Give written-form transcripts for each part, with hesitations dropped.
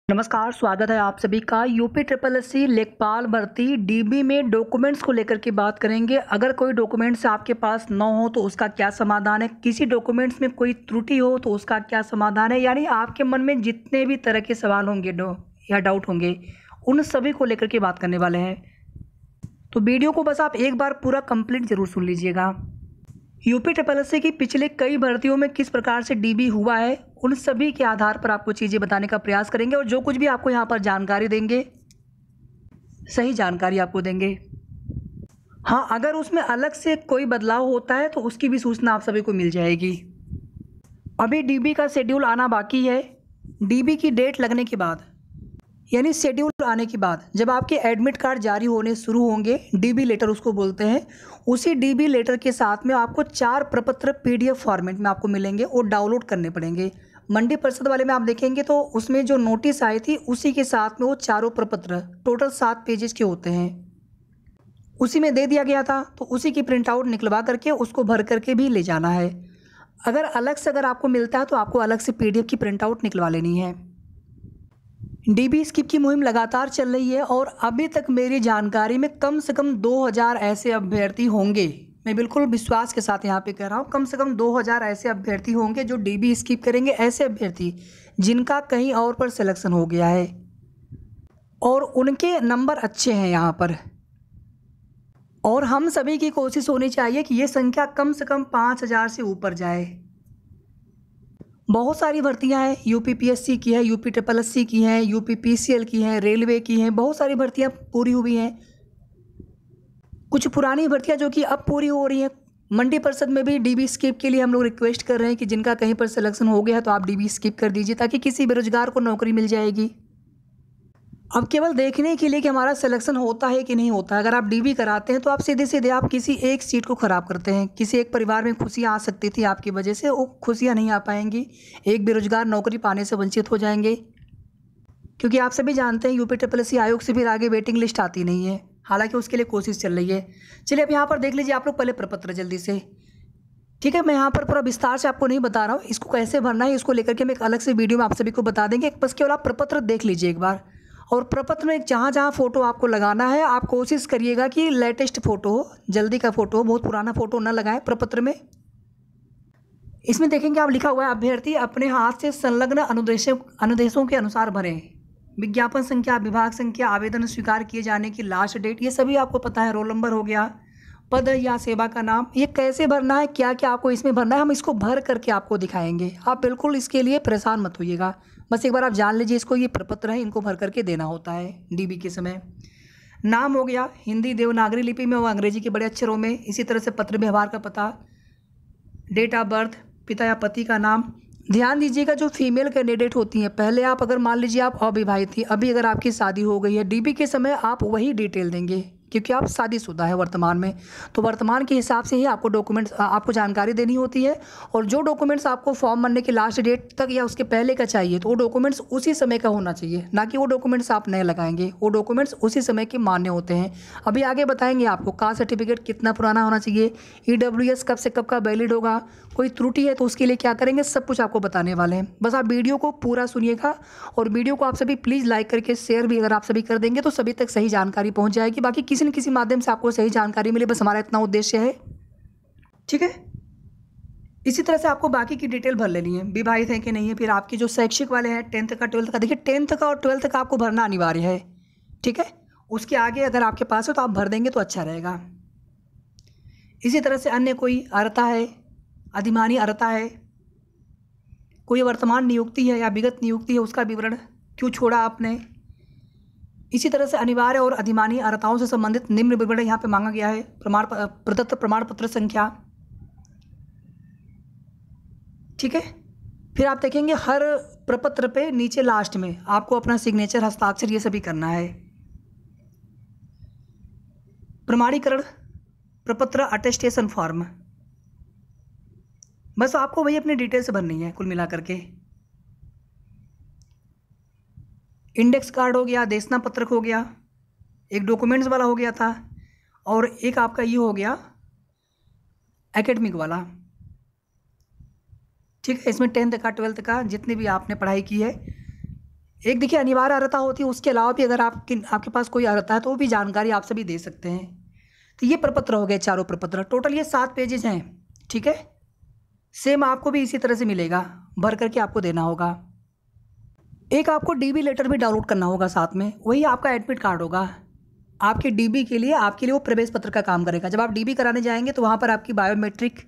नमस्कार, स्वागत है आप सभी का। यूपी ट्रिपल एससी लेखपाल भर्ती डीबी में डॉक्यूमेंट्स को लेकर के बात करेंगे। अगर कोई डॉक्यूमेंट्स आपके पास न हो तो उसका क्या समाधान है, किसी डॉक्यूमेंट्स में कोई त्रुटि हो तो उसका क्या समाधान है, यानी आपके मन में जितने भी तरह के सवाल होंगे या डाउट होंगे उन सभी को लेकर के बात करने वाले हैं। तो वीडियो को बस आप एक बार पूरा कंप्लीट जरूर सुन लीजिएगा। यूपी ट्रिपल एससी की पिछले कई भर्तियों में किस प्रकार से डीबी हुआ है, उन सभी के आधार पर आपको चीज़ें बताने का प्रयास करेंगे और जो कुछ भी आपको यहाँ पर जानकारी देंगे सही जानकारी आपको देंगे। हाँ, अगर उसमें अलग से कोई बदलाव होता है तो उसकी भी सूचना आप सभी को मिल जाएगी। अभी डीबी का शेड्यूल आना बाकी है। डीबी की डेट लगने के बाद यानी शेड्यूल आने के बाद जब आपके एडमिट कार्ड जारी होने शुरू होंगे, डीबी लेटर उसको बोलते हैं, उसी डीबी लेटर के साथ में आपको 4 प्रपत्र पीडीएफ फॉर्मेट में आपको मिलेंगे और डाउनलोड करने पड़ेंगे। मंडी परिषद वाले में आप देखेंगे तो उसमें जो नोटिस आई थी उसी के साथ में वो चारों प्रपत्र टोटल 7 पेजेस के होते हैं, उसी में दे दिया गया था। तो उसी की प्रिंट आउट निकलवा करके उसको भर करके भी ले जाना है। अगर अलग से अगर आपको मिलता है तो आपको अलग से पीडीएफ की प्रिंट आउट निकलवा लेनी है। डीबी स्किप की मुहिम लगातार चल रही है और अभी तक मेरी जानकारी में कम से कम 2000 ऐसे अभ्यर्थी होंगे। मैं बिल्कुल विश्वास के साथ यहाँ पे कह रहा हूँ, कम से कम 2000 ऐसे अभ्यर्थी होंगे जो डीबी स्किप करेंगे। ऐसे अभ्यर्थी जिनका कहीं और पर सिलेक्शन हो गया है और उनके नंबर अच्छे हैं यहाँ पर, और हम सभी की कोशिश होनी चाहिए कि ये संख्या कम से कम 5000 से ऊपर जाए। बहुत सारी भर्तियां हैं, यूपी पीएससी की है, यूपी ट्रिपल एससी की हैं, यूपी पीसीएल की हैं, रेलवे की हैं, बहुत सारी भर्तियां पूरी हुई हैं। कुछ पुरानी भर्तियां जो कि अब पूरी हो रही हैं। मंडी परिषद में भी डीबी स्किप के लिए हम लोग रिक्वेस्ट कर रहे हैं कि जिनका कहीं पर सिलेक्शन हो गया है तो आप डीबी स्किप कर दीजिए, ताकि किसी बेरोजगार को नौकरी मिल जाएगी। अब केवल देखने के लिए कि हमारा सिलेक्शन होता है कि नहीं होता है, अगर आप डीबी कराते हैं तो आप सीधे सीधे आप किसी एक सीट को ख़राब करते हैं। किसी एक परिवार में खुशियाँ आ सकती थी आपकी वजह से, वो खुशियाँ नहीं आ पाएंगी। एक बेरोजगार नौकरी पाने से वंचित हो जाएंगे, क्योंकि आप सभी जानते हैं यूपी ट्रिपल एससी आयोग से फिर आगे वेटिंग लिस्ट आती नहीं है। हालांकि उसके लिए कोशिश चल रही है। चलिए अब यहाँ पर देख लीजिए आप लोग पहले प्रपत्र जल्दी से। ठीक है, मैं यहाँ पर पूरा विस्तार से आपको नहीं बता रहा हूँ, इसको कैसे भरना है इसको लेकर के मैं एक अलग से वीडियो में आप सभी को बता देंगे। बस केवल आप प्रपत्र देख लीजिए एक बार, और प्रपत्र में जहाँ जहाँ फ़ोटो आपको लगाना है आप कोशिश करिएगा कि लेटेस्ट फ़ोटो हो, जल्दी का फ़ोटो हो, बहुत पुराना फ़ोटो ना लगाएं प्रपत्र में। इसमें देखेंगे आप लिखा हुआ है अभ्यर्थी अपने हाथ से संलग्न अनुदेशों के अनुसार भरें। विज्ञापन संख्या, विभाग संख्या, आवेदन स्वीकार किए जाने की लास्ट डेट, ये सभी आपको पता है। रोल नंबर हो गया, पद या सेवा का नाम, ये कैसे भरना है, क्या क्या आपको इसमें भरना है, हम इसको भर करके आपको दिखाएंगे। आप बिल्कुल इसके लिए परेशान मत होइएगा, बस एक बार आप जान लीजिए इसको, ये प्रपत्र है, इनको भर करके देना होता है डीबी के समय। नाम हो गया हिंदी देवनागरी लिपि में व अंग्रेजी के बड़े अक्षरों में। इसी तरह से पत्र व्यवहार का पता, डेट ऑफ बर्थ, पिता या पति का नाम। ध्यान दीजिएगा जो फीमेल कैंडिडेट होती हैं, पहले आप अगर मान लीजिए आप अविवाहित थी, अभी अगर आपकी शादी हो गई है, डीबी के समय आप वही डिटेल देंगे क्योंकि आप शादीशुदा है वर्तमान में। तो वर्तमान के हिसाब से ही आपको डॉक्यूमेंट्स आपको जानकारी देनी होती है। और जो डॉक्यूमेंट्स आपको फॉर्म भरने की लास्ट डेट तक या उसके पहले का चाहिए तो वो डॉक्यूमेंट्स उसी समय का होना चाहिए, ना कि वो डॉक्यूमेंट्स आप नए लगाएंगे। वो डॉक्यूमेंट्स उसी समय के मान्य होते हैं। अभी आगे बताएंगे आपको कास्ट सर्टिफिकेट कितना पुराना होना चाहिए, ईडब्ल्यूएस कब से कब का वैलिड होगा, कोई त्रुटि है तो उसके लिए क्या करेंगे, सब कुछ आपको बताने वाले हैं। बस आप वीडियो को पूरा सुनिएगा, और वीडियो को आप सभी प्लीज़ लाइक करके शेयर भी अगर आप सभी कर देंगे तो सभी तक सही जानकारी पहुंच जाएगी। बाकी किसी न किसी माध्यम से आपको सही जानकारी मिले, बस हमारा इतना उद्देश्य है। ठीक है, इसी तरह से आपको बाकी की डिटेल भर लेनी है, विवाहित है कि नहीं है। फिर आपकी जो शैक्षिक वाले हैं 10th का 12th का, देखिए 10th का और 12th का आपको भरना अनिवार्य है। ठीक है, उसके आगे अगर आपके पास है तो आप भर देंगे तो अच्छा रहेगा। इसी तरह से अन्य कोई अर्हता है, अधिमानी अर्हता है, कोई वर्तमान नियुक्ति है या विगत नियुक्ति है, उसका विवरण क्यों छोड़ा आपने। इसी तरह से अनिवार्य और अधिमानी अर्हताओं से संबंधित निम्न विवरण यहाँ पे मांगा गया है। प्रदत्त प्रमाण पत्र संख्या। ठीक है, फिर आप देखेंगे हर प्रपत्र पे नीचे लास्ट में आपको अपना सिग्नेचर, हस्ताक्षर ये सभी करना है। प्रमाणीकरण प्रपत्र अटेस्टेशन फॉर्म, बस आपको वही अपनी डिटेल से भरनी है कुल मिला करके। इंडेक्स कार्ड हो गया, देशना पत्रक हो गया, एक डॉक्यूमेंट्स वाला हो गया था, और एक आपका ये हो गया एकेडमिक वाला। ठीक है, इसमें 10th का 12th का जितनी भी आपने पढ़ाई की है एक देखिए अनिवार्य अर्हता होती है, उसके अलावा भी अगर आपके पास कोई अर्हता है तो वो भी जानकारी आप सभी दे सकते हैं। तो ये प्रपत्र हो गए, चारों प्रपत्र, टोटल ये 7 पेजेज हैं। ठीक है, सेम आपको भी इसी तरह से मिलेगा, भर करके आपको देना होगा। एक आपको डीबी लेटर भी डाउनलोड करना होगा साथ में, वही आपका एडमिट कार्ड होगा आपके डीबी के लिए, आपके लिए वो प्रवेश पत्र का काम करेगा। जब आप डीबी कराने जाएंगे तो वहाँ पर आपकी बायोमेट्रिक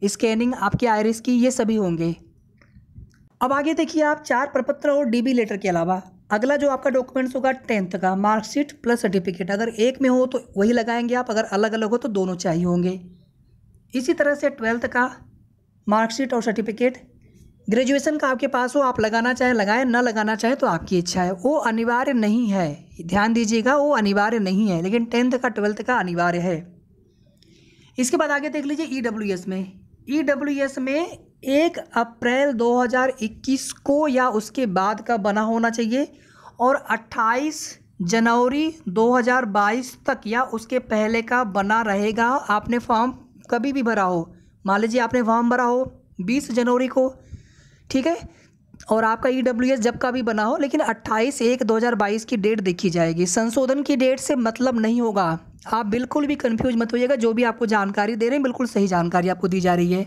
स्कैनिंग, आपकी आइरिस की, ये सभी होंगे। अब आगे देखिए आप 4 प्रपत्र और डीबी लेटर के अलावा अगला जो आपका डॉक्यूमेंट्स होगा 10th का मार्कशीट प्लस सर्टिफिकेट। अगर एक में हो तो वही लगाएंगे आप, अगर अलग अलग हो तो दोनों चाहिए होंगे। इसी तरह से 12th का मार्कशीट और सर्टिफिकेट। ग्रेजुएशन का आपके पास हो, आप लगाना चाहें लगाएं, ना लगाना चाहें तो आपकी इच्छा है, वो अनिवार्य नहीं है, ध्यान दीजिएगा, वो अनिवार्य नहीं है, लेकिन 10th का 12th का अनिवार्य है। इसके बाद आगे देख लीजिए EWS में। EWS में 1 अप्रैल 2021 को या उसके बाद का बना होना चाहिए और 28 जनवरी 2022 तक या उसके पहले का बना रहेगा। आपने फॉर्म कभी भी भरा हो, मान लीजिए आपने फॉर्म भरा हो 20 जनवरी को, ठीक है, और आपका EWS जब का भी बना हो, लेकिन 28/1/2022 की डेट देखी जाएगी। संशोधन की डेट से मतलब नहीं होगा, आप बिल्कुल भी कंफ्यूज मत होइएगा। जो भी आपको जानकारी दे रहे हैं बिल्कुल सही जानकारी आपको दी जा रही है।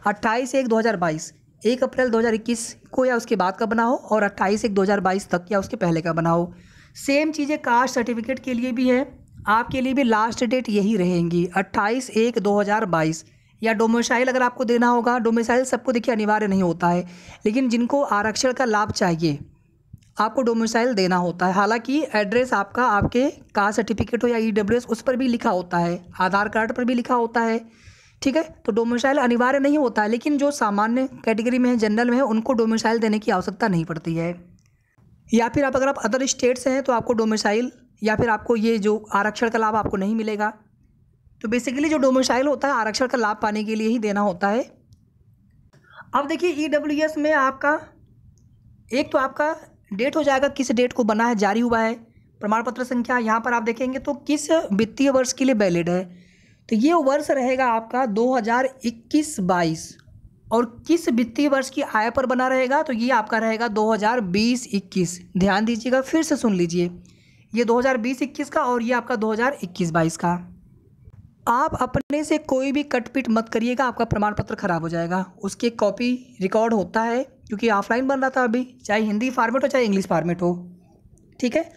28/1/2022, 1 अप्रैल 2021 को या उसके बाद का बना हो और 28/1/2022 तक या उसके पहले का बना हो। सेम चीज़ें कास्ट सर्टिफिकेट के लिए भी है, आपके लिए भी लास्ट डेट यही रहेंगी 28/1/2022। या डोमिसाइल अगर आपको देना होगा, डोमिसाइल सबको देखिए अनिवार्य नहीं होता है, लेकिन जिनको आरक्षण का लाभ चाहिए आपको डोमिसाइल देना होता है। हालांकि एड्रेस आपका आपके कास्ट सर्टिफिकेट हो या EWS उस पर भी लिखा होता है, आधार कार्ड पर भी लिखा होता है, ठीक है। तो डोमिसाइल अनिवार्य नहीं होता है, लेकिन जो सामान्य कैटेगरी में है, जनरल में है, उनको डोमिसाइल देने की आवश्यकता नहीं पड़ती है। या फिर अगर आप अदर स्टेट से हैं तो आपको डोमिसाइल या फिर आपको ये जो आरक्षण का लाभ आपको नहीं मिलेगा। तो बेसिकली जो डोमिसाइल होता है आरक्षण का लाभ पाने के लिए ही देना होता है। अब देखिए EWS में आपका एक तो आपका डेट हो जाएगा, किस डेट को बना है, जारी हुआ है, प्रमाण पत्र संख्या यहाँ पर आप देखेंगे तो किस वित्तीय वर्ष के लिए वैलिड है, तो ये वर्ष रहेगा आपका 2021-22। और किस वित्तीय वर्ष की आय पर बना रहेगा, तो ये आपका रहेगा 2020-21। ध्यान दीजिएगा, फिर से सुन लीजिए, ये 2020-21 का और ये आपका 2021-22 का। आप अपने से कोई भी कटपिट मत करिएगा, आपका प्रमाण पत्र खराब हो जाएगा। उसकी कॉपी रिकॉर्ड होता है, क्योंकि ऑफलाइन बन रहा था अभी, चाहे हिंदी फॉर्मेट हो चाहे इंग्लिश फॉर्मेट हो, ठीक है।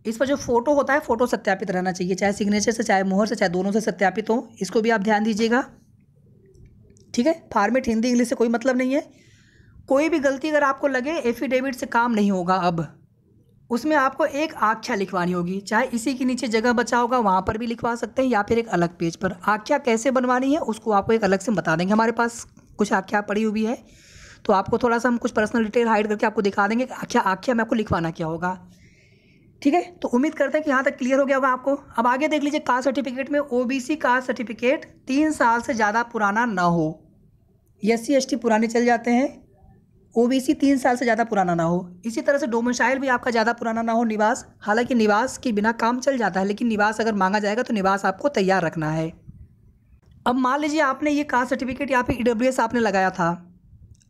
इस पर जो फ़ोटो होता है, फ़ोटो सत्यापित रहना चाहिए, चाहे सिग्नेचर से, चाहे मुहर से, चाहे दोनों से सत्यापित हो। इसको भी आप ध्यान दीजिएगा, ठीक है। फॉर्मेट हिंदी इंग्लिश से कोई मतलब नहीं है। कोई भी गलती अगर आपको लगे, एफिडेविट से काम नहीं होगा। अब उसमें आपको एक आख्या लिखवानी होगी, चाहे इसी के नीचे जगह बचा होगा वहाँ पर भी लिखवा सकते हैं या फिर एक अलग पेज पर। आख्या कैसे बनवानी है उसको आपको एक अलग से बता देंगे, हमारे पास कुछ आख्या पड़ी हुई है, तो आपको थोड़ा सा हम कुछ पर्सनल डिटेल हाइड करके आपको दिखा देंगे कि आख्या में आपको लिखवाना क्या होगा, ठीक है। तो उम्मीद करते हैं कि यहाँ तक क्लियर हो गया होगा आपको। अब आगे देख लीजिए, कास्ट सर्टिफिकेट में OBC कास्ट सर्टिफिकेट 3 साल से ज़्यादा पुराना ना हो। SC ST पुराने चल जाते हैं, OBC 3 साल से ज़्यादा पुराना ना हो। इसी तरह से डोमिसाइल भी आपका ज़्यादा पुराना ना हो। निवास, हालांकि निवास के बिना काम चल जाता है, लेकिन निवास अगर मांगा जाएगा तो निवास आपको तैयार रखना है। अब मान लीजिए आपने ये कास्ट सर्टिफिकेट या फिर EWS आपने लगाया था,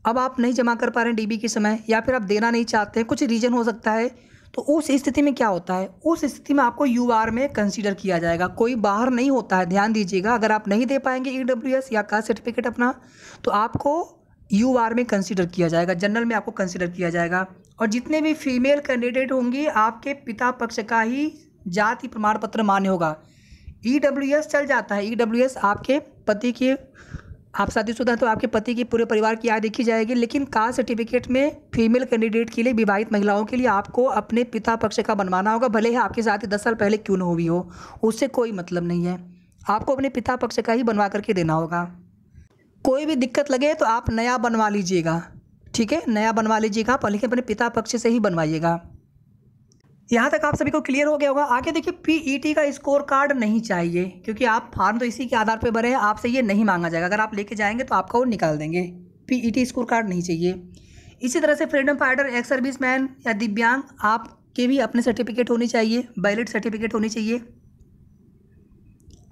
अब आप नहीं जमा कर पा रहे हैं DB के समय, या फिर आप देना नहीं चाहते हैं, कुछ रीज़न हो सकता है, तो उस स्थिति में क्या होता है, उस स्थिति में आपको UR में कंसीडर किया जाएगा। कोई बाहर नहीं होता है, ध्यान दीजिएगा। अगर आप नहीं दे पाएंगे EWS या कास्ट सर्टिफिकेट अपना, तो आपको UR में कंसीडर किया जाएगा, जनरल में आपको कंसीडर किया जाएगा। और जितने भी फीमेल कैंडिडेट होंगी, आपके पिता पक्ष का ही जाति प्रमाण पत्र मान्य होगा। EWS चल जाता है, EWS आपके पति की, आप शादीशुदा हैं तो आपके पति की, पूरे परिवार की आय देखी जाएगी, लेकिन कास्ट सर्टिफिकेट में फीमेल कैंडिडेट के लिए, विवाहित महिलाओं के लिए आपको अपने पिता पक्ष का बनवाना होगा, भले ही आपकी शादी 10 साल पहले क्यों न हुई हो, उससे कोई मतलब नहीं है, आपको अपने पिता पक्ष का ही बनवा करके देना होगा। कोई भी दिक्कत लगे तो आप नया बनवा लीजिएगा, ठीक है, नया बनवा लीजिएगा, पर लेकिन अपने पिता पक्ष से ही बनवाइएगा। यहाँ तक आप सभी को क्लियर हो गया होगा। आगे देखिए, PET का स्कोर कार्ड नहीं चाहिए, क्योंकि आप फॉर्म तो इसी के आधार पर भरे हैं, आपसे ये नहीं मांगा जाएगा। अगर आप लेके जाएंगे तो आपका वो निकाल देंगे। PET स्कोर कार्ड नहीं चाहिए। इसी तरह से freedom fighter, ex service man या दिव्यांग, आपके भी अपने सर्टिफिकेट होनी चाहिए, वैलिड सर्टिफिकेट होनी चाहिए।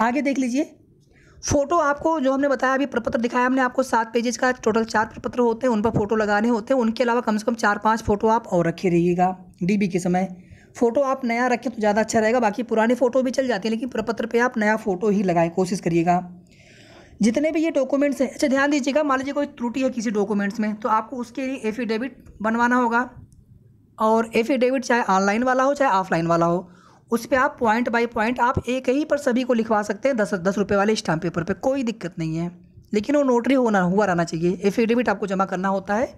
आगे देख लीजिए, फ़ोटो आपको जो हमने बताया अभी प्रपत्र दिखाया हमने आपको 7 पेजेज़ का, टोटल 4 प्रपत्र होते हैं, उन पर फ़ोटो लगाने होते हैं। उनके अलावा कम से कम 4-5 फ़ोटो आप और रखे रहिएगा डीबी के समय। फ़ोटो आप नया रखें तो ज़्यादा अच्छा रहेगा, बाकी पुराने फ़ोटो भी चल जाती हैं, लेकिन प्रपत्र पे आप नया फ़ोटो ही लगाएं, कोशिश करिएगा। जितने भी ये डॉक्यूमेंट्स हैं, अच्छा ध्यान दीजिएगा, मान लीजिए कोई त्रुटि है किसी डॉक्यूमेंट्स में, तो आपको उसके लिए एफिडेविट बनवाना होगा। और एफिडेविट चाहे ऑनलाइन वाला हो चाहे ऑफलाइन वाला हो, उस पे आप पॉइंट बाय पॉइंट आप एक ही पर सभी को लिखवा सकते हैं, 10 रुपये वाले स्टाम्प पेपर पे, कोई दिक्कत नहीं है। लेकिन वो नोटरी हुआ रहना चाहिए। एफिडेविट आपको जमा करना होता है,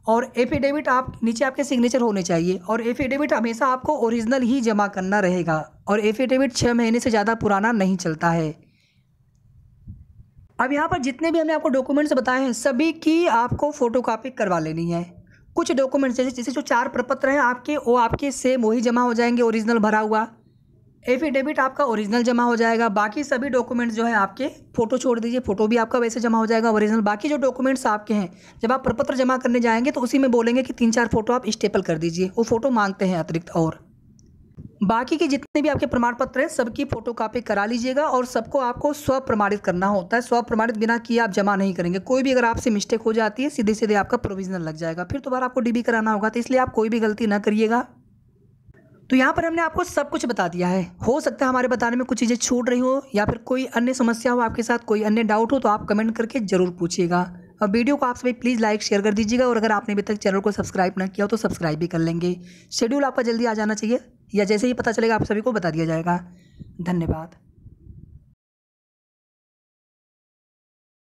और एफिडेविट आप नीचे आपके सिग्नेचर होने चाहिए, और एफिडेविट हमेशा आपको ओरिजिनल ही जमा करना रहेगा, और एफिडेविट 6 महीने से ज़्यादा पुराना नहीं चलता है। अब यहाँ पर जितने भी हमने आपको डॉक्यूमेंट्स बताए हैं, सभी की आपको फ़ोटोकॉपी करवा लेनी है। कुछ डॉक्यूमेंट्स जैसे जो 4 प्रपत्र हैं आपके, वो आपके सेम वही जमा हो जाएंगे, ओरिजिनल भरा हुआ। एफिडेविट आपका ओरिजिनल जमा हो जाएगा। बाकी सभी डॉक्यूमेंट्स जो है आपके, फ़ोटो छोड़ दीजिए, फ़ोटो भी आपका वैसे जमा हो जाएगा ओरिजिनल। बाकी जो डॉक्यूमेंट्स आपके हैं, जब आप प्रपत्र जमा करने जाएंगे तो उसी में बोलेंगे कि 3-4 फ़ोटो आप स्टेपल कर दीजिए, वो फ़ोटो मांगते हैं अतिरिक्त। और बाकी के जितने भी आपके प्रमाण पत्र हैं, सबकी फ़ोटोकॉपी करा लीजिएगा, और सबको आपको स्व प्रमाणित करना होता है। स्व प्रमाणित बिना किए आप जमा नहीं करेंगे। कोई भी अगर आपसे मिस्टेक हो जाती है, सीधे सीधे आपका प्रोविजनल लग जाएगा, फिर दोबारा आपको डीबी कराना होगा। तो इसलिए आप कोई भी गलती ना करिएगा। तो यहाँ पर हमने आपको सब कुछ बता दिया है। हो सकता है हमारे बताने में कुछ चीज़ें छूट रही हो, या फिर कोई अन्य समस्या हो आपके साथ, कोई अन्य डाउट हो, तो आप कमेंट करके ज़रूर पूछिएगा। और वीडियो को आप सभी प्लीज़ लाइक शेयर कर दीजिएगा, और अगर आपने अभी तक चैनल को सब्सक्राइब ना किया हो तो सब्सक्राइब भी कर लेंगे। शेड्यूल आपका जल्दी आ जाना चाहिए, या जैसे ही पता चलेगा आप सभी को बता दिया जाएगा। धन्यवाद।